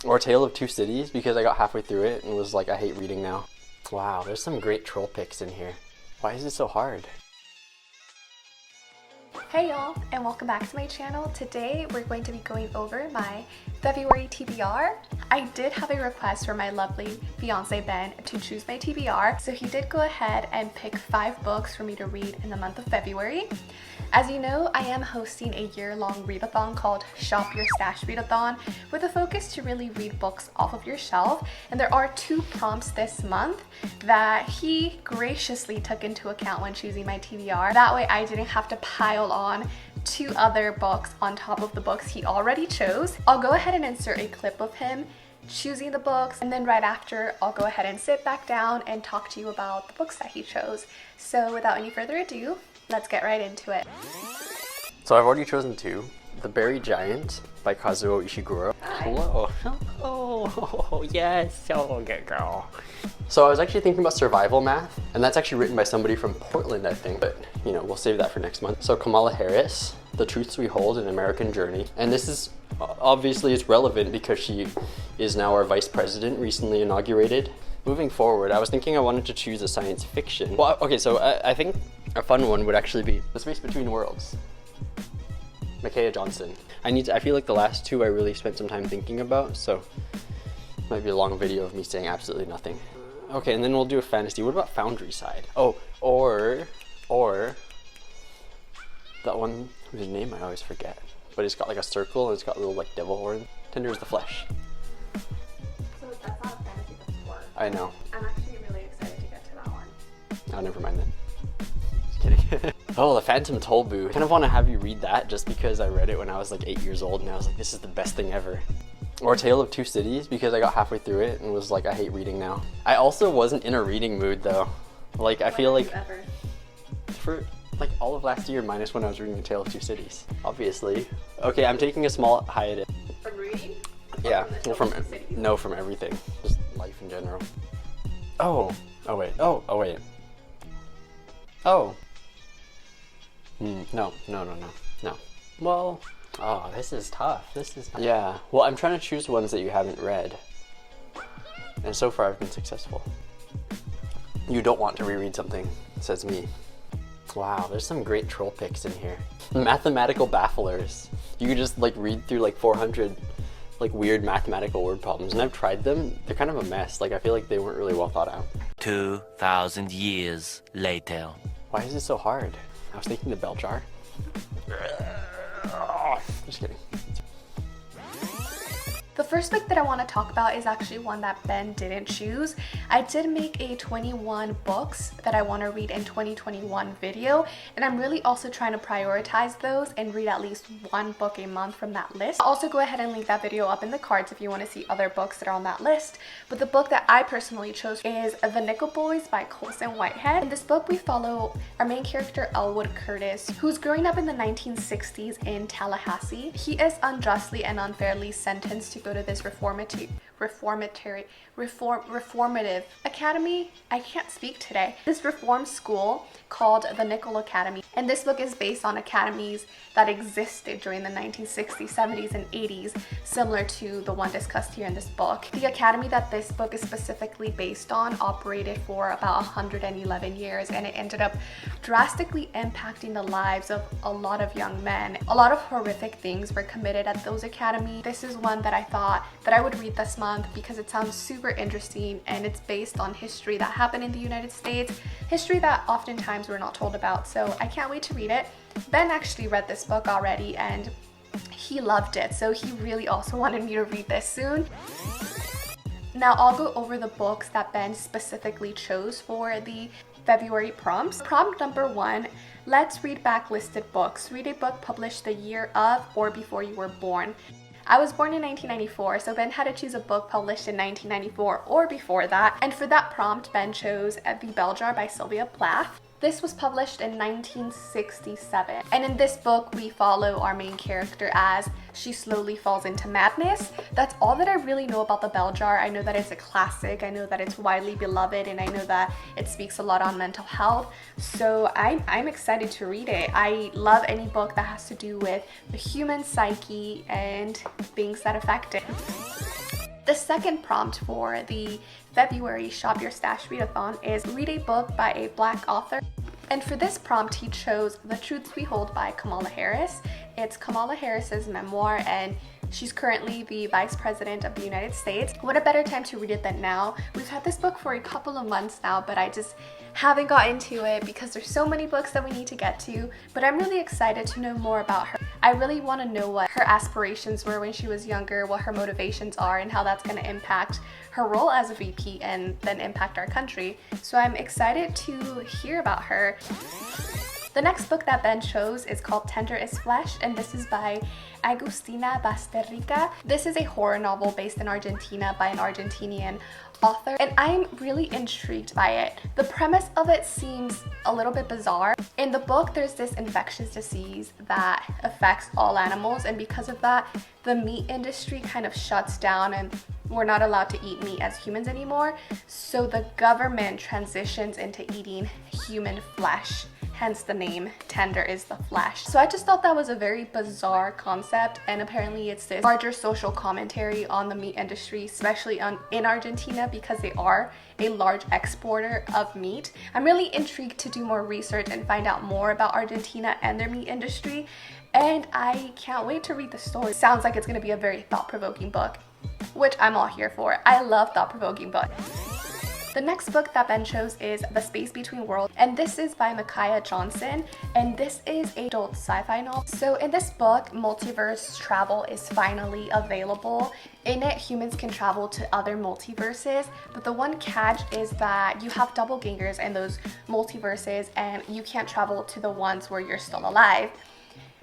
Or Tale of Two Cities, because I got halfway through it and was like, I hate reading now. Wow, there's some great troll pics in here. Why is it so hard? Hey y'all, and welcome back to my channel. Today we're going to be going over my February TBR. I did have a request from my lovely fiance Ben to choose my TBR, so he did go ahead and pick 5 books for me to read in the month of February. As you know, I am hosting a year-long read-a-thon called Shop Your Stash Read-a-thon with a focus to really read books off of your shelf, and there are 2 prompts this month that he graciously took into account when choosing my TBR. That way I didn't have to pile on 2 other books on top of the books he already chose. I'll go ahead and insert a clip of him choosing the books, and then right after I'll go ahead and sit back down and talk to you about the books that he chose. So without any further ado, let's get right into it. So I've already chosen 2. The Berry Giant by Kazuo Ishiguro. Hi. Hello. Oh, yes. Oh, good girl. So I was actually thinking about survival math, and that's actually written by somebody from Portland, I think, but you know, we'll save that for next month. So Kamala Harris, The Truths We Hold, An American Journey. And this is, obviously it's relevant because she is now our vice president, recently inaugurated. Moving forward, I was thinking I wanted to choose a science fiction. Well, okay, so I think a fun one would actually be The Space Between Worlds. Micaiah Johnson. I feel like the last 2 I really spent some time thinking about, so it might be a long video of me saying absolutely nothing. Okay, and then we'll do a fantasy. What about Foundry Side? Oh, or that one whose name I always forget, but it's got like a circle and it's got little like devil horn. Tender as the Flesh. So that's not a fantasy, that's horror. I know. I'm actually really excited to get to that one. Oh, never mind then. Just kidding. Oh, The Phantom Tollbooth. I kind of want to have you read that just because I read it when I was like 8 years old and I was like, this is the best thing ever. Or Tale of Two Cities, because I got halfway through it and was like, I hate reading now. I also wasn't in a reading mood though. Like, I feel like for like all of last year minus when I was reading A Tale of Two Cities, obviously. Okay, I'm taking a small hiatus. From reading? Yeah, well, from everything, just life in general. Oh wait. Oh. No. Well, oh, this is tough. Yeah, well, I'm trying to choose ones that you haven't read. And so far I've been successful. You don't want to reread something, says me. Wow, there's some great troll pics in here. Mathematical bafflers. You could just like read through like 400 like weird mathematical word problems, and I've tried them. They're kind of a mess. Like, I feel like they weren't really well thought out. 2,000 years later. Why is it so hard? I was thinking the bell jar. Just kidding. The first book that I want to talk about is actually one that Ben didn't choose. I did make a 21 books that I want to read in 2021 video, and I'm really also trying to prioritize those and read at least 1 book a month from that list. I'll also go ahead and link that video up in the cards if you want to see other books that are on that list. But the book that I personally chose is The Nickel Boys by Colson Whitehead. In this book, we follow our main character, Elwood Curtis, who's growing up in the 1960s in Tallahassee. He is unjustly and unfairly sentenced to go to this reformative academy. I can't speak today. This reform school called the Nickel Academy. And this book is based on academies that existed during the 1960s, 70s, and 80s, similar to the one discussed here in this book. The academy that this book is specifically based on operated for about 111 years, and it ended up drastically impacting the lives of a lot of young men. A lot of horrific things were committed at those academies. This is one that I thought that I would read this month because it sounds super interesting, and it's based on history that happened in the United States, history that oftentimes we're not told about. So I can't wait to read it. Ben actually read this book already and he loved it, so he really also wanted me to read this soon. Now I'll go over the books that Ben specifically chose for the February prompts. Prompt number 1, let's read backlisted books. Read a book published the year of or before you were born. I was born in 1994, so Ben had to choose a book published in 1994 or before that. And for that prompt, Ben chose The Bell Jar by Sylvia Plath. This was published in 1967. And in this book, we follow our main character as she slowly falls into madness. That's all that I really know about The Bell Jar. I know that it's a classic, I know that it's widely beloved, and I know that it speaks a lot on mental health. So I'm excited to read it. I love any book that has to do with the human psyche and things that affect it. The second prompt for the February Shop Your Stash Read-a-thon is read a book by a Black author. And for this prompt, he chose The Truths We Hold by Kamala Harris. It's Kamala Harris's memoir, and she's currently the Vice President of the United States. What a better time to read it than now. We've had this book for a couple of months now, but I just haven't got into it because there's so many books that we need to get to. But I'm really excited to know more about her. I really want to know what her aspirations were when she was younger, what her motivations are, and how that's going to impact her role as a VP and then impact our country. So I'm excited to hear about her. The next book that Ben chose is called Tender is Flesh, and this is by Agustina Bazterrica. This is a horror novel based in Argentina by an Argentinian author, and I'm really intrigued by it. The premise of it seems a little bit bizarre. In the book, there's this infectious disease that affects all animals, and because of that, the meat industry kind of shuts down and we're not allowed to eat meat as humans anymore. So the government transitions into eating human flesh. Hence the name, Tender is the Flesh. So I just thought that was a very bizarre concept, and apparently it's this larger social commentary on the meat industry, especially in Argentina, because they are a large exporter of meat. I'm really intrigued to do more research and find out more about Argentina and their meat industry, and I can't wait to read the story. Sounds like it's going to be a very thought-provoking book, which I'm all here for. I love thought-provoking books. The next book that Ben chose is The Space Between Worlds, and this is by Micaiah Johnson, and this is an adult sci-fi novel. So in this book, multiverse travel is finally available. In it, humans can travel to other multiverses, but the one catch is that you have doppelgangers in those multiverses and you can't travel to the ones where you're still alive.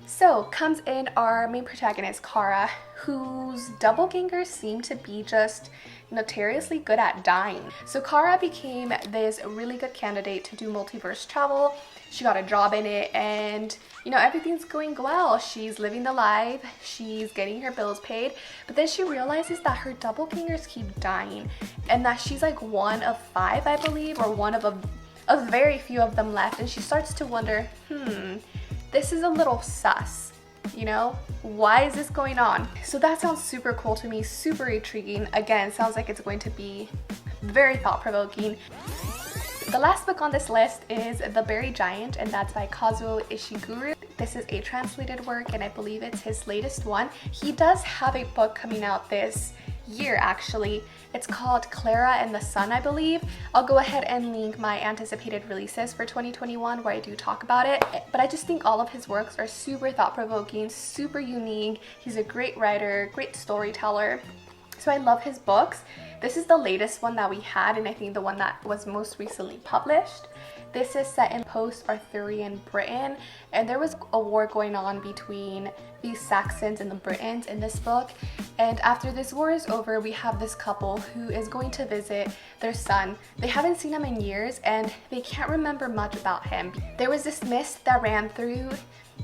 So comes in our main protagonist, Kara, whose doppelgangers seem to be just notoriously good at dying. So Kara became this really good candidate to do multiverse travel. She got a job in it, and everything's going well. She's living the life, she's getting her bills paid, but then she realizes that her doppelgangers keep dying and that she's like one of 5, I believe, or one of a very few of them left, and she starts to wonder, this is a little sus, why is this going on? So that sounds super cool to me, super intriguing. Again, sounds like it's going to be very thought-provoking. The last book on this list is The Berry Giant, and that's by Kazuo Ishiguro. This is a translated work, and I believe it's his latest one. He does have a book coming out this year, actually. It's called Clara and the Sun, I believe. I'll go ahead and link my anticipated releases for 2021 where I do talk about it. But I just think all of his works are super thought-provoking, super unique. He's a great writer, great storyteller. So I love his books. This is the latest one that we had, and I think the one that was most recently published. This is set in post-Arthurian Britain, and there was a war going on between the Saxons and the Britons in this book. And after this war is over, we have this couple who is going to visit their son. They haven't seen him in years, and they can't remember much about him. There was this mist that ran through.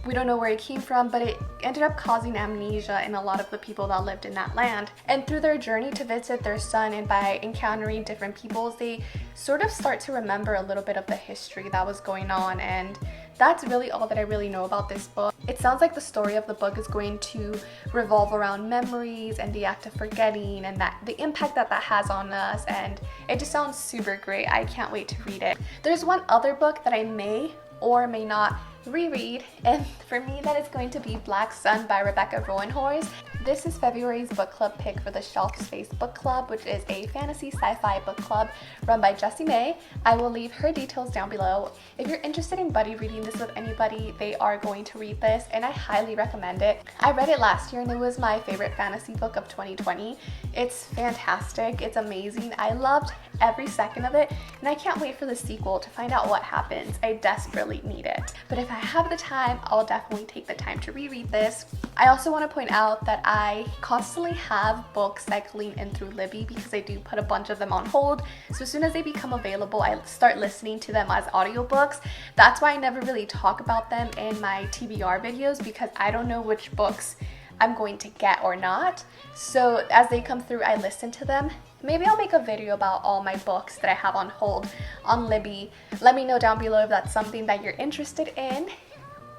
We don't know where it came from, but it ended up causing amnesia in a lot of the people that lived in that land. And through their journey to visit their son, and by encountering different peoples, they sort of start to remember a little bit of the history that was going on. And that's really all that I really know about this book. It sounds like the story of the book is going to revolve around memories and the act of forgetting, and that the impact that has on us, and it just sounds super great. I can't wait to read it. There's one other book that I may or may not reread, and for me that is going to be Black Sun by Rebecca Roanhorse. This is February's book club pick for the Shelf Space Book Club, which is a fantasy sci-fi book club run by Jessie May. I will leave her details down below. If you're interested in buddy reading this with anybody, they are going to read this, and I highly recommend it. I read it last year and it was my favorite fantasy book of 2020. It's fantastic, it's amazing. I loved every second of it, and I can't wait for the sequel to find out what happens. I desperately need it. But if I have the time, I'll definitely take the time to reread this. I also want to point out that I constantly have books cycling in through Libby because I do put a bunch of them on hold. So as soon as they become available, I start listening to them as audiobooks. That's why I never really talk about them in my TBR videos, because I don't know which books I'm going to get or not. So as they come through, I listen to them. Maybe I'll make a video about all my books that I have on hold on Libby. Let me know down below if that's something that you're interested in.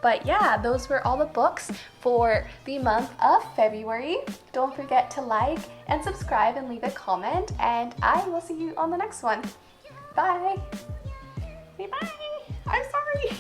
But yeah, those were all the books for the month of February. Don't forget to like and subscribe and leave a comment, and I will see you on the next one. Bye. Say bye. I'm sorry.